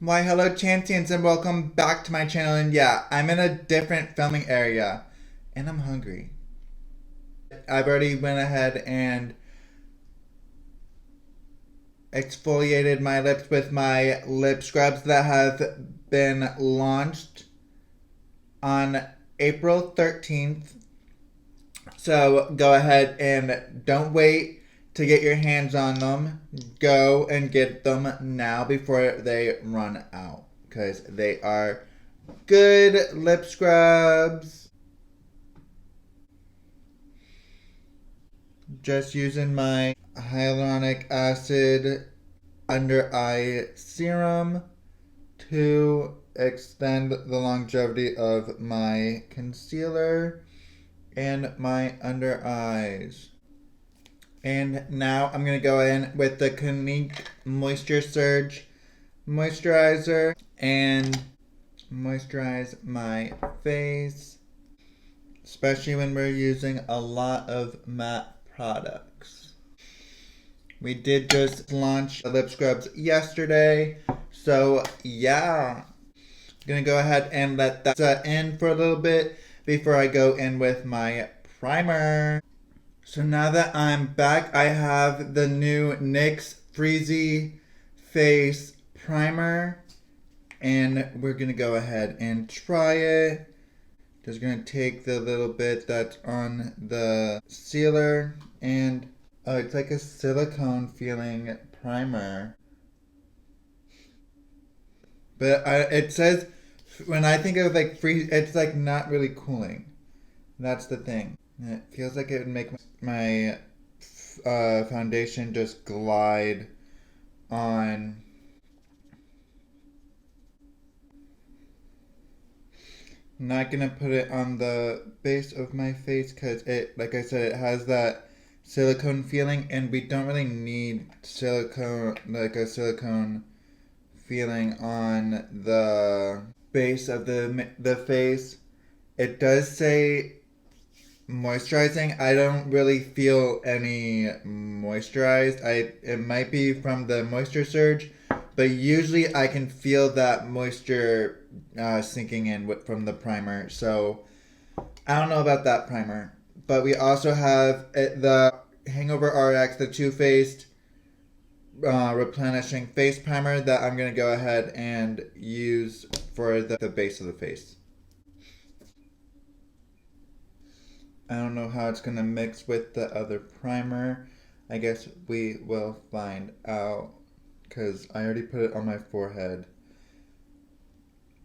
Why hello Chantians and welcome back to my channel, and yeah, I'm in a different filming area and I'm hungry. I've already went ahead and exfoliated my lips with my lip scrubs that have been launched on April 13th. So go ahead and don't wait to get your hands on them. Go and get them now before they run out because they are good lip scrubs. Just using my hyaluronic acid under eye serum to extend the longevity of my concealer and my under eyes. And now I'm going to go in with the Clinique Moisture Surge moisturizer and moisturize my face, especially when we're using a lot of matte products. We did just launch the lip scrubs yesterday, so yeah. I'm gonna go ahead and let that set in for a little bit before I go in with my primer. So now that I'm back, I have the new NYX Freezy Face Primer, and we're gonna go ahead and try it. Just gonna take the little bit that's on the sealer, and oh, it's like a silicone feeling primer. But it says, when I think of like free, it's like not really cooling. That's the thing. It feels like it would make my foundation just glide on. I'm not gonna put it on the base of my face because it, like I said, it has that silicone feeling, and we don't really need silicone, like a silicone feeling on the base of the face. It does say moisturizing. I don't really feel any moisturized. It might be from the moisture surge, but usually I can feel that moisture sinking in from the primer. So I don't know about that primer, but we also have the Hangover RX, the Too Faced replenishing face primer that I'm gonna go ahead and use for the base of the face. I don't know how it's gonna mix with the other primer. I guess we will find out because I already put it on my forehead.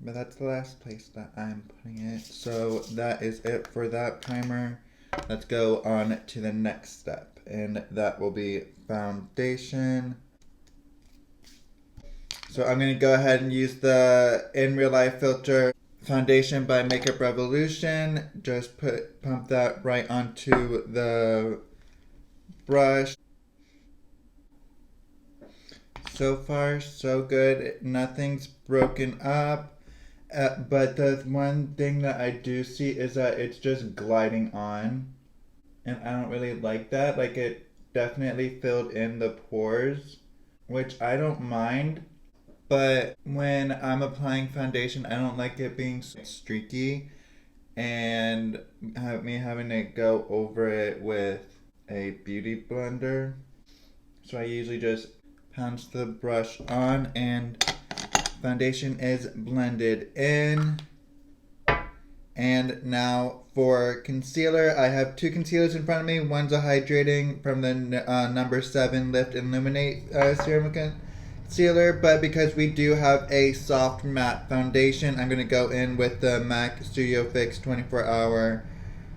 But that's the last place that I'm putting it. So that is it for that primer. Let's go on to the next step, and that will be foundation. So I'm going to go ahead and use the In Real Life Filter foundation by Makeup Revolution. Just pump that right onto the brush. So far, so good. Nothing's broken up. But the one thing that I do see is that it's just gliding on. And I don't really like that. Like, it definitely filled in the pores, which I don't mind. But when I'm applying foundation, I don't like it being streaky and me having to go over it with a beauty blender. So I usually just pounce the brush on and foundation is blended in. And now for concealer, I have two concealers in front of me. One's a hydrating from the number 7 Lift Illuminate serum concealer, but because we do have a soft matte foundation, I'm going to go in with the MAC Studio Fix 24 Hour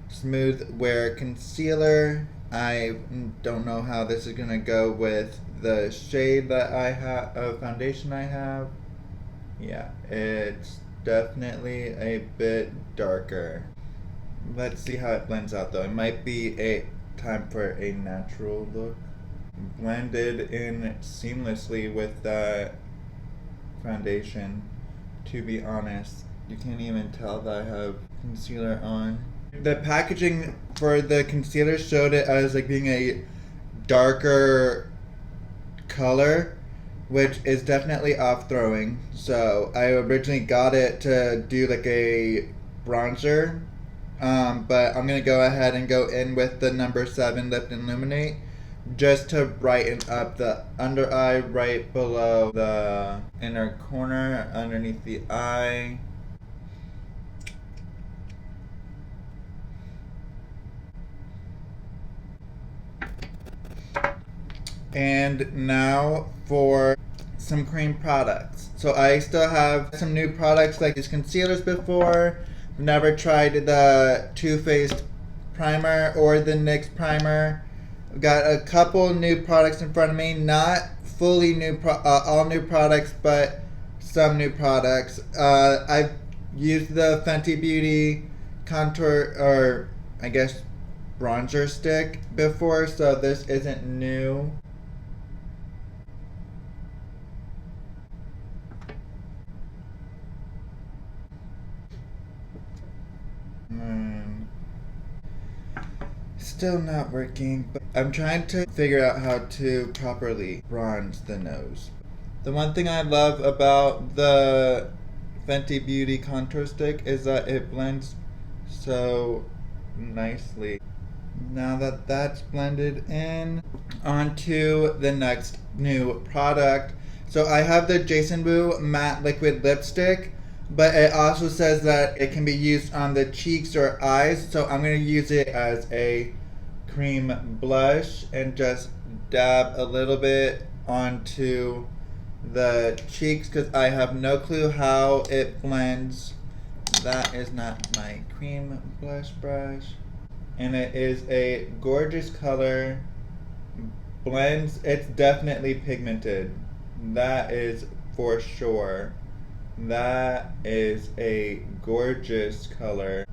Smooth Wear Concealer. I don't know how this is going to go with the shade that I have, of foundation I have. Yeah, it's definitely a bit darker. Let's see how it blends out though. It might be a time for a natural look. Blended in seamlessly with that foundation. To be honest, you can't even tell that I have concealer on. The packaging for the concealer showed it as like being a darker color, which is definitely off throwing. So I originally got it to do like a bronzer, but I'm gonna go ahead and go in with the number 7 Lift and Illuminate just to brighten up the under eye right below the inner corner underneath the eye. And now for some cream products. So I still have some new products like these concealers before. Never tried the Too Faced primer or the NYX primer. I've got a couple new products in front of me. Not fully new, all new products, but some new products. I've used the Fenty Beauty contour, or I guess bronzer stick before, so this isn't new. Still not working, but I'm trying to figure out how to properly bronze the nose. The one thing I love about the Fenty Beauty contour stick is that it blends so nicely. Now that that's blended in, onto the next new product. So I have the Jason Wu matte liquid lipstick, but it also says that it can be used on the cheeks or eyes, so I'm going to use it as a cream blush and just dab a little bit onto the cheeks because I have no clue how it blends. That is not my cream blush brush. And it is a gorgeous color. Blends, it's definitely pigmented. That is for sure. That is a gorgeous color.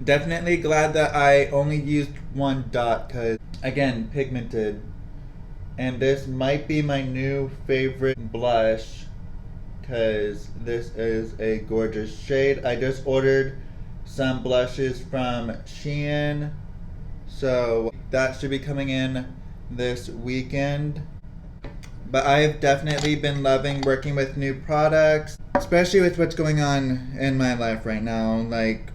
Definitely glad that I only used one dot because, again, pigmented. And this might be my new favorite blush because this is a gorgeous shade. I just ordered some blushes from Shein, so that should be coming in this weekend. But I've definitely been loving working with new products, especially with what's going on in my life right now. Like,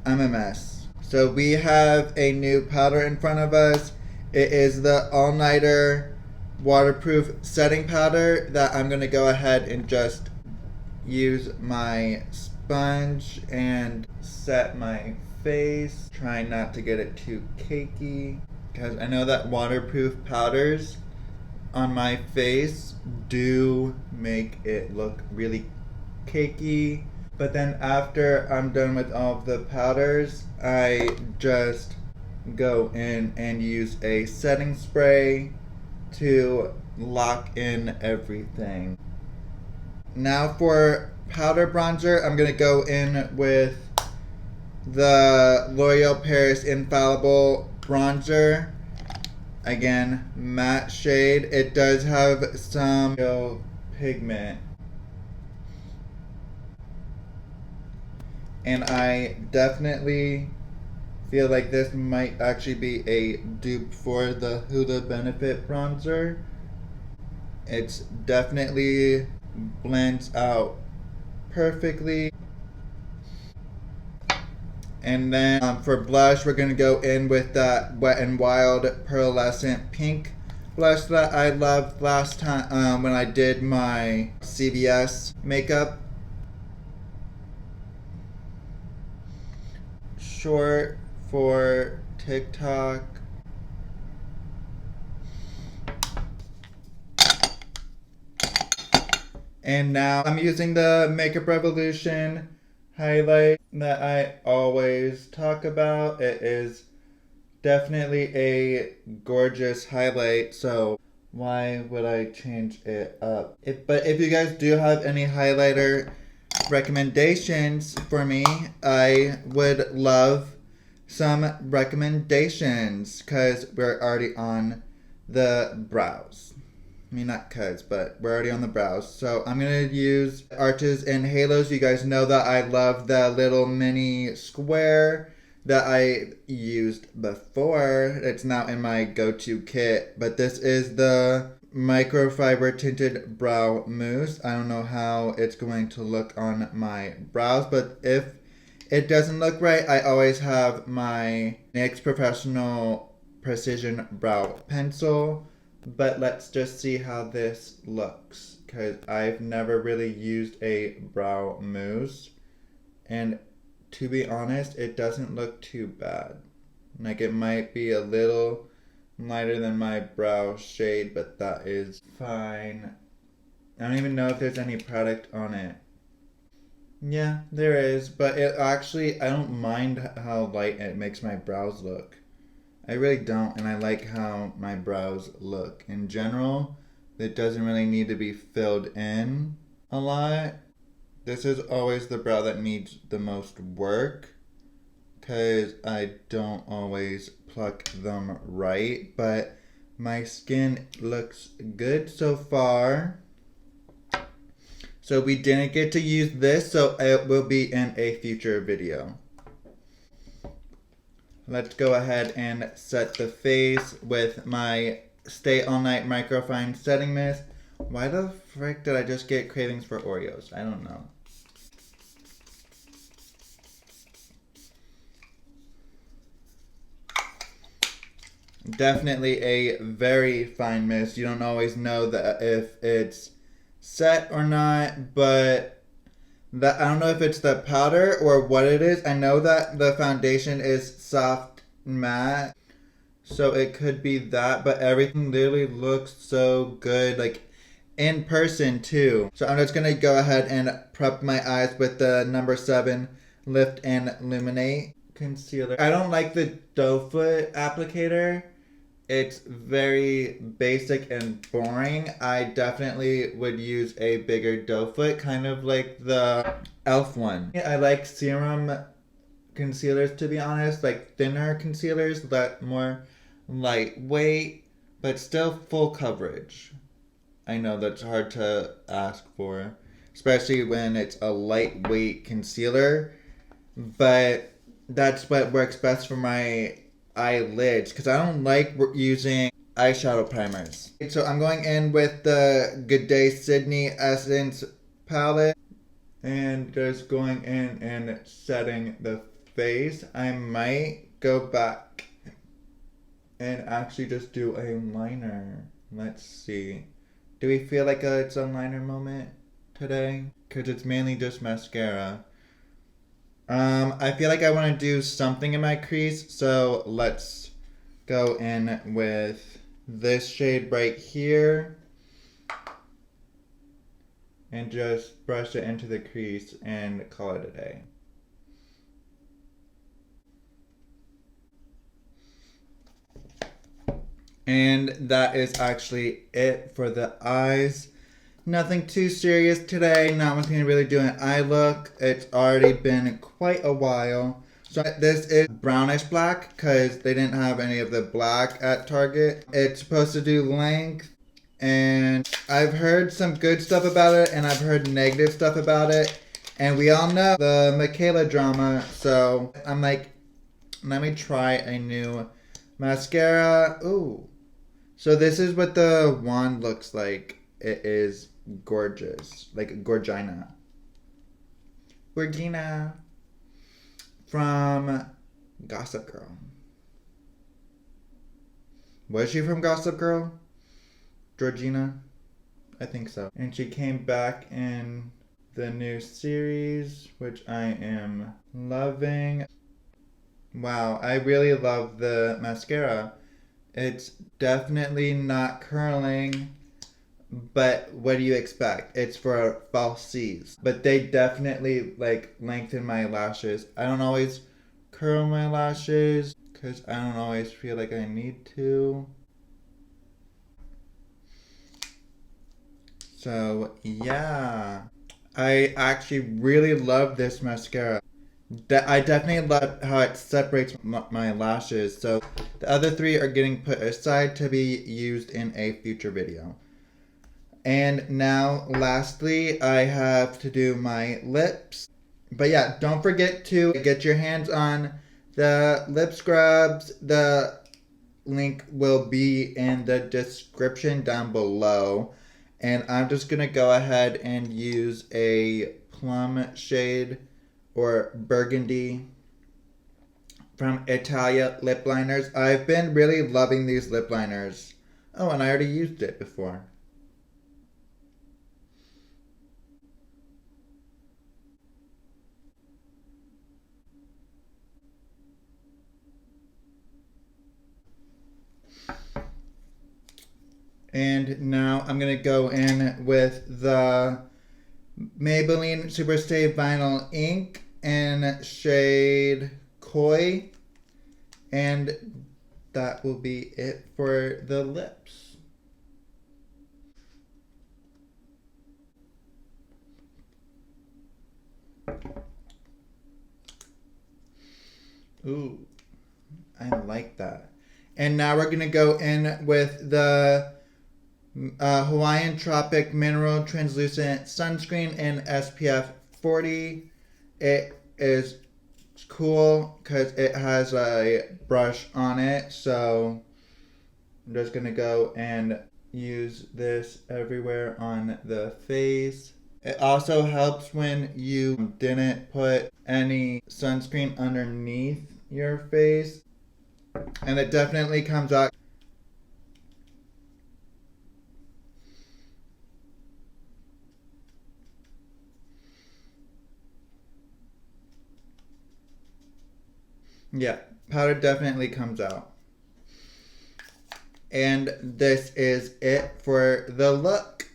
I'm a mess. So we have a new powder in front of us. It is the All Nighter waterproof setting powder that I'm going to go ahead and just use my sponge and set my face. Try not to get it too cakey because I know that waterproof powders on my face do make it look really cakey. But then after I'm done with all of the powders, I just go in and use a setting spray to lock in everything. Now for powder bronzer, I'm going to go in with the L'Oreal Paris Infallible Bronzer. Again, matte shade. It does have some pigment. And I definitely feel like this might actually be a dupe for the Huda Benefit bronzer. It's definitely blends out perfectly. And then for blush, we're going to go in with that Wet n Wild Pearlescent Pink blush that I loved last time when I did my CVS makeup. Short for TikTok. And now I'm using the Makeup Revolution highlight that I always talk about. It is definitely a gorgeous highlight, so why would I change it up? But if you guys do have any highlighter recommendations for me, I would love some recommendations because we're already on the brows. I mean, not cuz, but we're already on the brows. So I'm going to use Arches and Halos. You guys know that I love the little mini square that I used before. It's now in my go-to kit. But this is the microfiber tinted brow mousse. I don't know how it's going to look on my brows, but if it doesn't look right, I always have my NYX Professional Precision Brow Pencil. But let's just see how this looks, because I've never really used a brow mousse. And to be honest, it doesn't look too bad. Like, it might be a little lighter than my brow shade, but that is fine. I don't even know if there's any product on it. Yeah, there is, but it actually, I don't mind how light it makes my brows look. I really don't, and I like how my brows look. In general, it doesn't really need to be filled in a lot. This is always the brow that needs the most work, because I don't always pluck them right, but my skin looks good so far. So we didn't get to use this, so it will be in a future video. Let's go ahead and set the face with my Stay All Night Microfine Setting Mist. Why the frick did I just get cravings for Oreos? I don't know. Definitely a very fine mist. You don't always know that if it's set or not, but I don't know if it's the powder or what it is. I know that the foundation is soft matte, so it could be that, but everything literally looks so good, like in person too. So I'm just gonna go ahead and prep my eyes with the number 7 Lift and Illuminate concealer. I don't like the doe foot applicator. It's very basic and boring. I definitely would use a bigger doe foot, kind of like the e.l.f. one. I like serum concealers, to be honest, like thinner concealers that more lightweight, but still full coverage. I know that's hard to ask for, especially when it's a lightweight concealer, but that's what works best for my eyelids, because I don't like using eyeshadow primers. So I'm going in with the Good Day Sydney Essence palette and just going in and setting the face. I might go back and actually just do a liner. Let's see. Do we feel like it's a liner moment today? Because it's mainly just mascara. I feel like I want to do something in my crease, so let's go in with this shade right here and just brush it into the crease and call it a day. And that is actually it for the eyes. Nothing too serious today, not much to really do an eye look. It's already been quite a while. So this is brownish black because they didn't have any of the black at Target. It's supposed to do length, and I've heard some good stuff about it and I've heard negative stuff about it. And we all know the Michaela drama, so I'm like, let me try a new mascara. Ooh. So this is what the wand looks like. It is gorgeous, like Gorgina. Gorgina from Gossip Girl. Was she from Gossip Girl? Georgina? I think so. And she came back in the new series, which I am loving. Wow, I really love the mascara. It's definitely not curling. But what do you expect? It's for falsies. But they definitely like lengthen my lashes. I don't always curl my lashes because I don't always feel like I need to. So yeah, I actually really love this mascara. I definitely love how it separates my lashes. So the other 3 are getting put aside to be used in a future video. And now, lastly, I have to do my lips. But yeah, don't forget to get your hands on the lip scrubs, the link will be in the description down below. And I'm just going to go ahead and use a plum shade or burgundy from Italia lip liners. I've been really loving these lip liners. Oh, and I already used it before. And now I'm going to go in with the Maybelline Superstay Vinyl Ink in shade Koi. And that will be it for the lips. Ooh, I like that. And now we're going to go in with the Hawaiian Tropic Mineral Translucent Sunscreen in SPF 40. It is cool because it has a brush on it. So I'm just going to go and use this everywhere on the face. It also helps when you didn't put any sunscreen underneath your face. And it definitely comes out. Yeah, powder definitely comes out. And this is it for the look.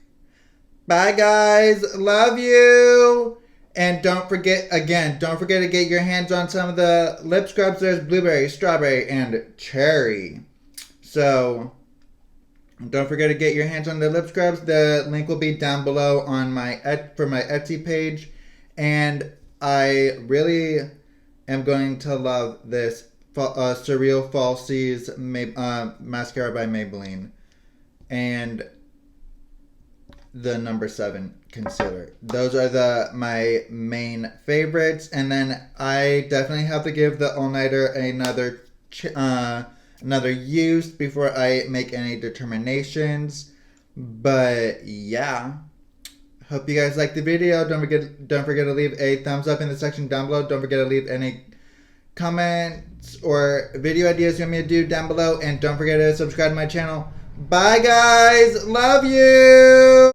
Bye guys, love you. And don't forget to get your hands on some of the lip scrubs. There's blueberry, strawberry, and cherry. So don't forget to get your hands on the lip scrubs. The link will be down below on for my Etsy page. And I really am going to love this Surreal Falsies mascara by Maybelline. And the number 7 concealer. Those are my main favorites. And then I definitely have to give the All Nighter another use before I make any determinations. But yeah, hope you guys liked the video. Don't forget to leave a thumbs up in the section down below. Don't forget to leave any comments or video ideas you want me to do down below. And don't forget to subscribe to my channel. Bye guys, love you.